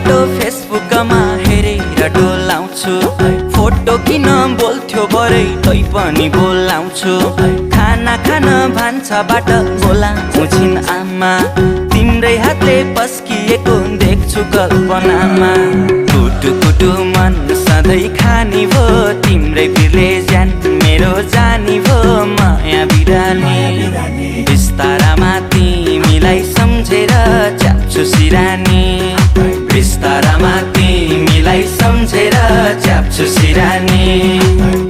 photo फेसबुकमा हेरेर डोलाउँछु photo किन बोल्थ्यो बरै तै पनि बोलाउँछु खाना खान भान्साबाट बोलाउँछु छिन् आमा तिम्रै हातले पस्किएको देख्छु कल्पनामा कुटु कुटु मन सधैँ खानी भो तिम्रै बिरले ज्यान मेरो जानी भो माया बिरानी बिस्तारामा तिमीलाई सम्झेर च्याप्छु सिरानी बिस्तारामा तिमीलाई सम्झेर च्याप्छु सिरानी